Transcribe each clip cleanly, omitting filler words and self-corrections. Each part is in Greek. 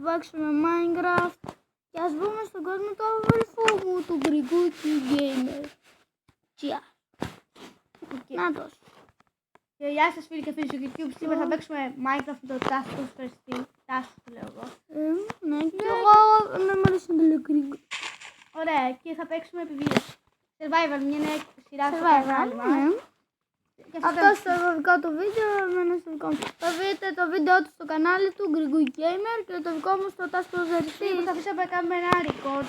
παίξουμε Minecraft και ας μπούμε στον κόσμο του αδελφού μου, του Γκρικούκι Gamer. Τσιά. Νάτος. Και γεια σας φίλοι και φίλοι στο YouTube. Σήμερα θα παίξουμε Minecraft με το Τάσο Φερστή. Τάσο το λέω εγώ. Ναι, και εγώ με αρέσει το Γκρικούκι. Ωραία, και θα παίξουμε επιβίωση. Survival, μια νέα σειρά στο Survival, κανάλι μας. ναι. Και Αυτό στο δικό του βίντεο, εμένα στο δικό μου. Θα βρείτε το βίντεο του στο κανάλι του Γκρικούκι Gamer και το δικό μου στο Τάσο Φερστή. θα αφήσουμε να κάνουμε ένα record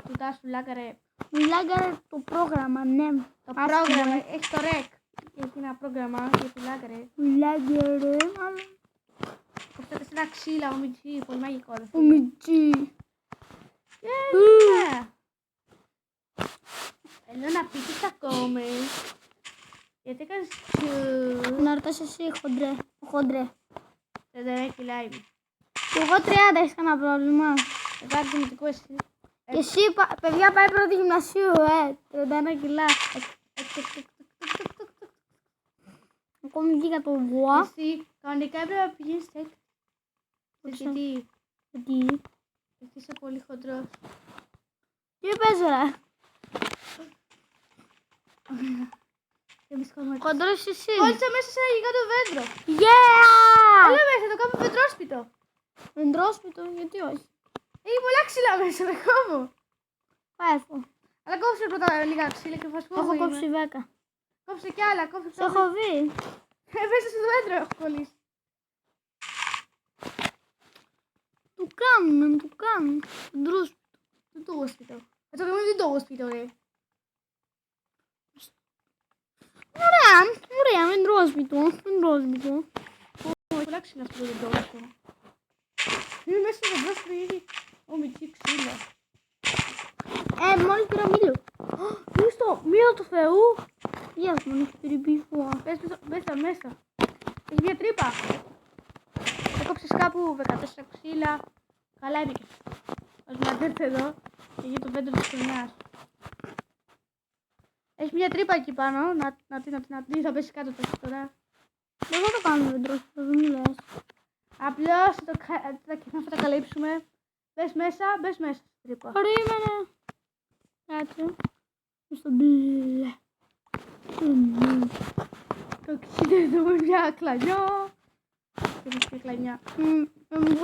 του Τάσου Λάγκαρε. Μιλάγαρε το πρόγραμμα, ναι. Το πρόγραμμα, έχει το rec. Έχει ένα πρόγραμμα για τη Λάγκαρε. Μιλάγαρε, μάλλον. Αυτό είναι ένα ξύλα, ο Μιτσί, πολύ μαγικό. Ο Μιτσί. Θέλω να πει τις ακόμη. Γιατί έκανες Να ρωτάς εσύ, χοντρέ. 39 κιλά είμαι. Και εγώ 30, έχεις κανένα πρόβλημα. Υπάρχει δημοτικό εσύ. Και εσύ, παιδιά, πάει πρώτη γυμνασίου, 31 κιλά. Ακόμη και για το βουά. Εσύ κανονικά έπρεπε να πηγαίνεις σε έκτη. Γιατί είσαι πολύ χοντρός. Τι είπες, ρε. Χοντρός εσύ. Κόλλησα μέσα σε ένα γιγάντο δέντρο. Yeah! Έλα μέσα, το κάνουμε βεντρόσπιτο. Βεντρόσπιτο, γιατί όχι. Έχει πολλά ξύλα μέσα, δεν κόβω. Πάεφω. Αλλά κόψε πρώτα λίγα ξύλα και θα σου πω. Έχω κόψει 10. Κόψε κι άλλα, κόψε Σε έχω δει. μέσα στο δέντρο έχω κολλήσει. Του κάνουν. Βεντρόσπιτο. Δεν το γοσπιτό. Αυτό δεν το γοσπιτό, ρε. Ωραία, βεντρόσπιτο. Πολλά ξύλα αυτό το δέντρο. Είναι μέσα στο δέντρο ήδη. Ω, μικρή ξύλα. Μόλις πήρα μήλο. Είναι στο μήλο του Θεού. Γεια σου, μου έχει περιποιηθώ. Πες μέσα. Έχει μια τρύπα. Έκοψες κάπου 14 ξύλα. Καλά είναι και αυτό. Ας μαζέψετε εδώ και για το δέντρο της χρονιάς. Έχει μια τρύπα εκεί πάνω. Να τι θα πέσει κάτω τώρα. Δεν θα το κάνουμε βεντρόσπιτο, δεν μου λες. Απλώς θα τα καλύψουμε. Μπες μέσα στην τρύπα. Περίμενε. Κάτσε. Στο μπλε. Το ξύδι μια κλανιά. Και μια κλανιά. Πρέπει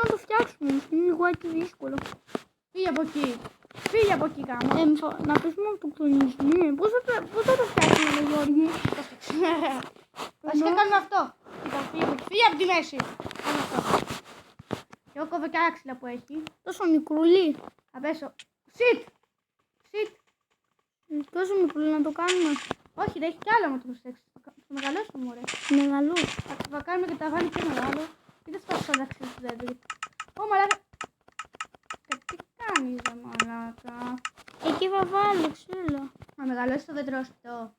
να το φτιάξουμε, είναι λιγάκι δύσκολο. Φύγε από εκεί κάμω. Να πέσουμε από το κλονισμό. Πώς θα το φτιάξουμε, Γιώργη? Βασικά κάνουμε αυτό. Φύγε από τη μέση. Κάνουμε αυτό. Και εγώ κόβω και άξιλα που έχει. Τόσο μικρούλι. Θα πέσω. Σιτ. Τόσο μικρούλι να το κάνουμε. Όχι, δεν έχει κι άλλο να το προσέξεις. Θα μεγαλώσουμε, μωρέ. Μεγαλό. Θα κάνουμε και τα βάνη πιο μεγάλο. Και δεν φτάσω σαν άξιλα στο δέντρο. Ω, μαλάκα. Και τι κάνεις, ρε μαλάκα. Εκεί θα βάλω ξύλο. Να μεγαλώσει το δεντρόσπιτο.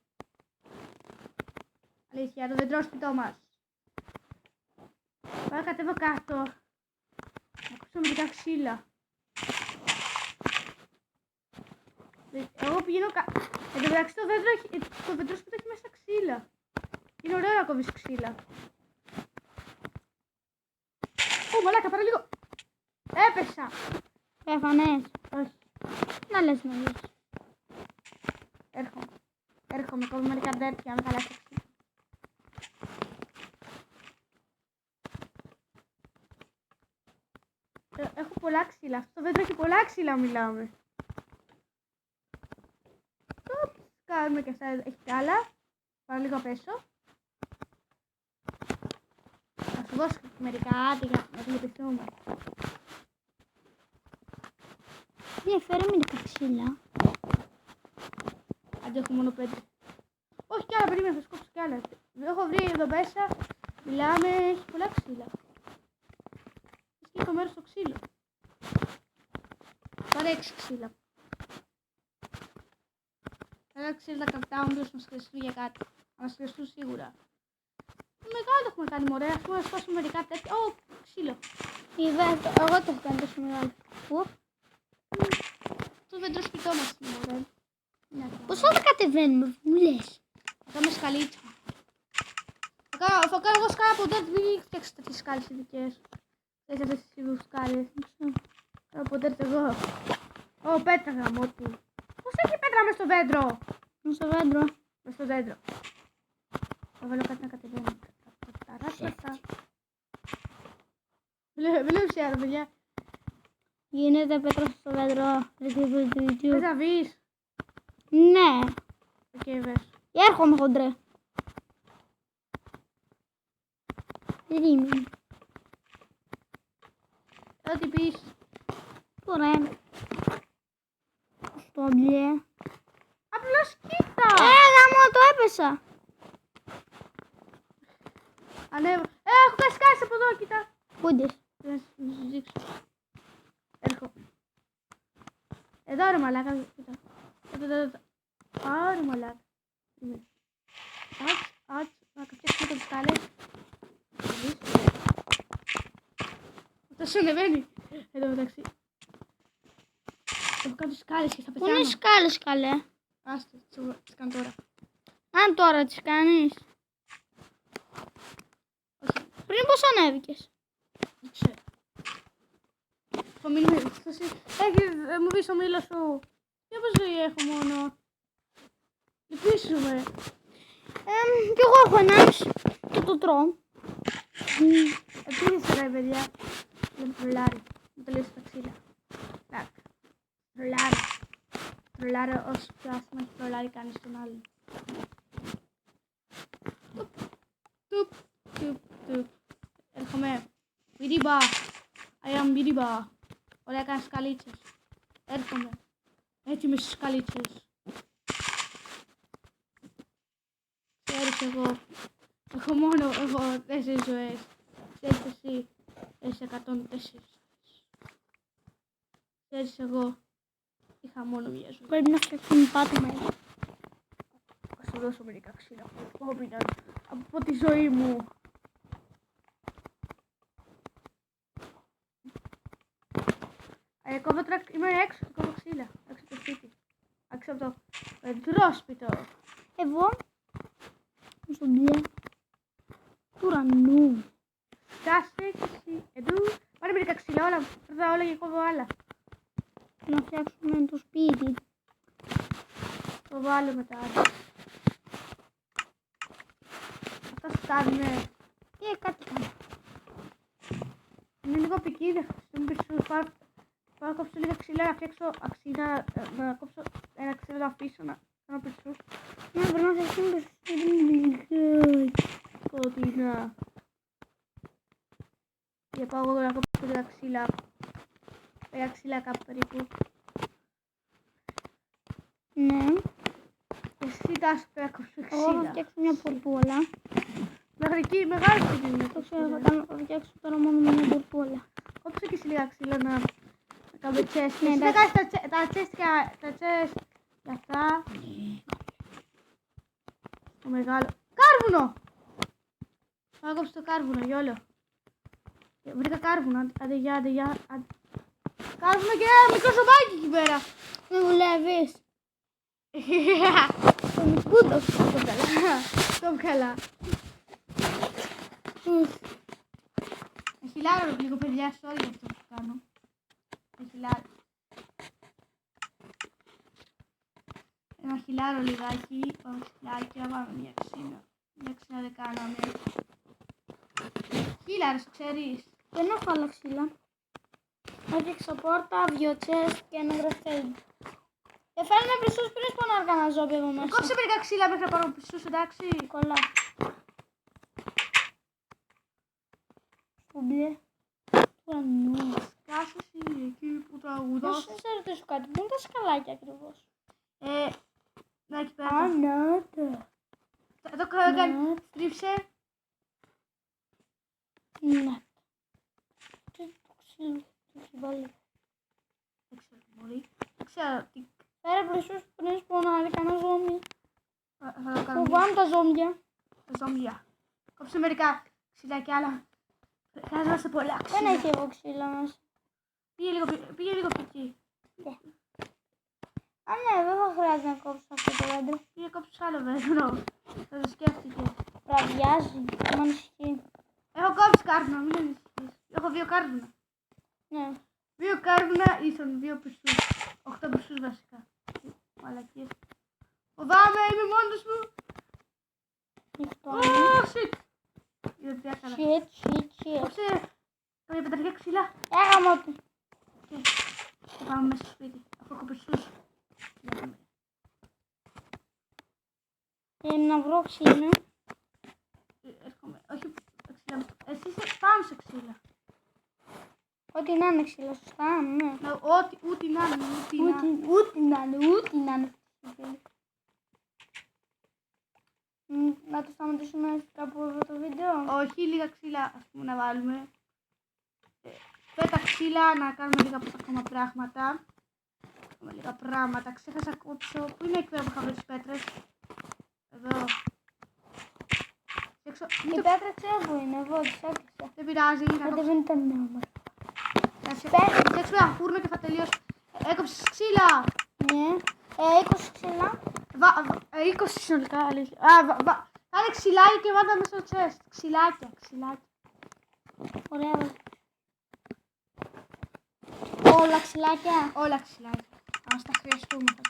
Αλήθεια, το δεντρόσπιτό μας. Τώρα κατέβω κάτω. Να κόψουμε και τα ξύλα. Εγώ πηγαίνω κάτω. Εν τω μεταξύ το δεντρόσπιτο έχει μέσα ξύλα. Είναι ωραίο να κόβεις ξύλα. Ω, μαλάκα, πάρε λίγο. Έπεσα. Έφανες. Όχι, Να λες να λες. έρχομαι, κόβω μερικά ντέρτια, αν καλά φτιάξει. Έχω πολλά ξύλα. Αυτό το δέντρο έχει πολλά ξύλα, μιλάμε. Κάνουμε και αυτά, έχει κι άλλα. Πάρω λίγο πέσω. Θα σου δώσω μερικά άτομα να γλυπηθούμε. Φέρε μερικά ξύλα. Αντί έχω μόνο 5. Όχι κι άλλα, περίμενα, θα σκόψω κι άλλα. Έχω βρει εδώ μέσα, μιλάμε, έχει πολλά ξύλα. Έχει και το μέρος στο ξύλο. Πάρε 6 ξύλα. Ένα ξύλα τα κρατάω, μήπως μας χρειαστούν για κάτι. Θα μας χρειαστούν σίγουρα. Μεγάλο το έχουμε κάνει, μωρέ, αφού να σπάσουμε μερικά τέτοια. Ω, ξύλο. Εγώ το έχω κάνει τόσο μεγάλο. Πού? Το δεντρόσπιτό μας είναι, μωρέ. Πώς θα τα κατεβαίνουμε, μου λες? Θα κάνουμε σκαλίτσα. Θα κάνω εγώ σκάλα από τότε, μην φτιάξεις τέτοιες σκάλες ειδικές. Θες αυτές τις σιδουσκάλες. Οπότε έρθω εγώ. Ω, πέτρα γαμώ του. Πώς έχει πέτρα μες στο δέντρο. Είναι στο δέντρο. Μες στο δέντρο. Θα βάλω κάτι να κατεβαίνει. Βλέπεις άρα, παιδιά. Γίνεται πέτρα στο δέντρο. Θες να βγεις. Ναι. Οκ, βες. Έρχομαι χοντρέ. Περίμενε. Ό,τι πεις. Τώρα στο μπλε. Απλώς κοίτα. Γαμώ, το έπεσα. Ανέβω. Έχω κασκάσει από εδώ, κοίτα. Πούντες. Να σου δείξω. Έρχομαι. Εδώ ρε μαλάκα, κοίτα. Εδώ. Α, ρε μαλάκα. Να φτιάξουμε το σκάλες. Αυτό σου ανεβαίνει. Εδώ μεταξύ. Έχω κάνει σκάλες και θα Πού πεθάνω. είναι οι σκάλες, καλέ. Άστο, τις κάνω τώρα. Αν τώρα τις κάνεις. Όχι, Πριν πώς ανέβηκες. δεν ξέρω. Το μήνυμα έκσταση. Μου πεις το μήλο σου. Για πώς ζωή έχω μόνο. Λυπήσουμε. Κι εγώ έχω 1,5 και το τρώω. Επίσης ρε παιδιά. Δεν τρολάρει. Μου το λέει στα ξύλα. Τάκ. Τρολάρει. Τρολάρει όσο πιο άσχημα έχει τρολάρει κανείς τον άλλον. Τουπ. Έρχομαι. Μπιριμπα. I am μπιριμπα. Ωραία έκανα σκαλίτσες. Έρχομαι. Έτσι με στις σκαλίτσες. Ξέρεις εγώ. Έχω 4 ζωές. Ξέρεις εσύ. Έχεις 104. Ξέρεις εγώ. Είχα μόνο μια ζωή. Πρέπει να φτιάξουμε πάτημα. Θα σου δώσω μερικά ξύλα που απόμειναν από τη ζωή μου. Είμαι έξω, κόβω ξύλα. Έξω από το σπίτι. Έξω από το πετρόσπιτο. Εγώ. Στο μπλε. Του ουρανού. Κάσε και εσύ. Εδώ. Πάρε μερικά ξύλα όλα. Πρώτα όλα και κόβω άλλα. Να φτιάξουμε το σπίτι. Κόβω άλλο μετά. Αυτά στάρνε. Κάτι κάνω. Είναι λίγο επικίνδυνο. Δεν πεις σου πάρω να κόψω λίγα ξύλα να φτιάξω αξίνα. Να κόψω ένα ξύλο να αφήσω να κάνω πισούς. Ναι, πρέπει να φτιάξουμε το σπίτι. Σκοτεινά. Για πάω εγώ να κόψω λίγα ξύλα. Λίγα ξύλα κάπου περίπου. Ναι. Εσύ τάσου πρέπει να κόψω Εγώ θα ξύλα. φτιάξω μια πορτούλα. Μέχρι εκεί μεγάλο σπίτι είναι. Το ξέρω, θα φτιάξω τώρα μόνο με μια πορτούλα. Κόψε και εσύ λίγα ξύλα να κάνω τσέστ. Ναι, Εσύ θα εντάξει. κάνεις τα τσέστ για αυτά. Το μεγάλο. Κάρβουνο! Θα κόψω το κάρβουνο, γιόλο. Βρήκα κάρβουνο, άντε γεια. Κάρβουνο και ένα μικρό ζωμπάκι εκεί πέρα. Με βουλεύεις. Το μικρούτο. Το καλά. Έχει λάρο λίγο παιδιά, sorry για αυτό που κάνω. Έχει λάρο. Ένα χιλάρο λιγάκι, χιλάκι, να βάλουμε μια ξύνα. Μια ξύνα δεν κάναμε. Χίλαρες, το ξέρεις. Δεν έχω άλλα ξύλα. Έφτιαξα πόρτα, δυο τσέστ και ένα γραφτέρι. Φέρνε πισούς πριν σπονάρ κανένα ζόμπι εδώ μέσα. Κόψε μερικά ξύλα μέχρι να πάρω πισούς, εντάξει. Κολλά. Στο μπλε. Ουρανού. Κάσε εσύ εκεί που τραγουδάς. Να σου ρωτήσω κάτι. Πού είναι τα σκαλάκια ακριβώς. Να εκεί πέρα. Ανάτα. Εδώ κάνει. Στρίψε. Ναι. Τι το ξύλο. Το έχει βάλει. Δεν ξέρω τι μπορεί. Δεν ξέρω τι. Φέρε πισούς πριν σπονάρ κανένα ζόμπι. Θα το κάνω. Φοβάμαι τα ζόμπια. Τα ζόμπια. Κόψε μερικά ξύλα και άλλα. Χρειάζομαστε πολλά ξύλα. Δεν έχει εγώ ξύλα μέσα. Πήγε λίγο πιο εκεί. Α, ναι, δεν θα χρειάζεται να κόψω αυτό το δέντρο. Πήγε κόψεις άλλο δέντρο. Θα το σκέφτηκε. Βραδιάζει. Μ' ανησυχεί. Έχω κόψει κάρβουνο, μην ανησυχείς. Έχω 2 κάρβουνα. Ναι. 2 κάρβουνα ίσον 2 πιστούς. 8 πιστούς βασικά. Μαλακίες. Φοβάμαι, είμαι μόνος μου. Oh, shit. Είδα τι έκανα. Shit. Κόψε. Καμία πεταριά ξύλα. Έγαμε του. Θα πάμε μέσα στο σπίτι. Αφού έχω πιστούς. Να βρω ξύλο. Έρχομαι. Όχι ξύλα. Εσύ είσαι πάνω σε ξύλα. Ό,τι να είναι ξύλο, σωστά, ναι. Ό,τι, ούτε να είναι, Ούτε να είναι. Να το σταματήσουμε κάπου εδώ το βίντεο. Όχι, λίγα ξύλα ας πούμε να βάλουμε. Πέτα ξύλα, να κάνουμε λίγα ακόμα πράγματα. Λίγα πράγματα. Ξέχασα να κόψω. Πού είναι εκεί πέρα που είχα βρει τις πέτρες. Εδώ. Η πέτρα ξέρω που είναι, εγώ τις έκλεισα. Δεν πειράζει. Γιατί δεν ήταν νόμο. Να φτιάξουμε ένα φούρνο και θα τελειώσει. Έκοψες ξύλα. Ναι. 20 ξύλα. 20 συνολικά, αλήθεια. Κάνε ξυλάκια και βάλτε μέσα στο chest. Ξυλάκια. Ωραία. Όλα ξυλάκια. Όλα ξυλάκια. Ας τα χρειαστούμε αυτά.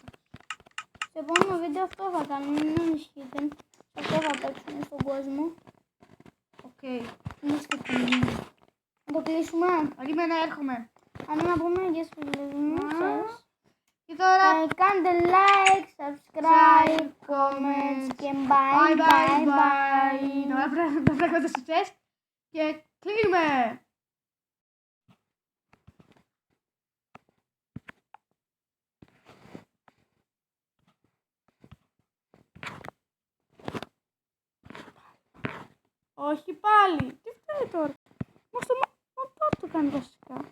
Στο επόμενο βίντεο αυτό θα κάνουμε, μην ανησυχείτε. Αυτό θα παίξουμε στον κόσμο. Οκ. Είμαστε καλοί. Να το κλείσουμε. Περίμενε, έρχομαι. Αν να πούμε για στους φίλους μας. Και τώρα... Κάντε like, subscribe, comments και bye bye. Να βάλω τα πράγματα στο chest και κλείνουμε. Όχι πάλι. Τι φταίει τώρα. Μα το κάνει βασικά.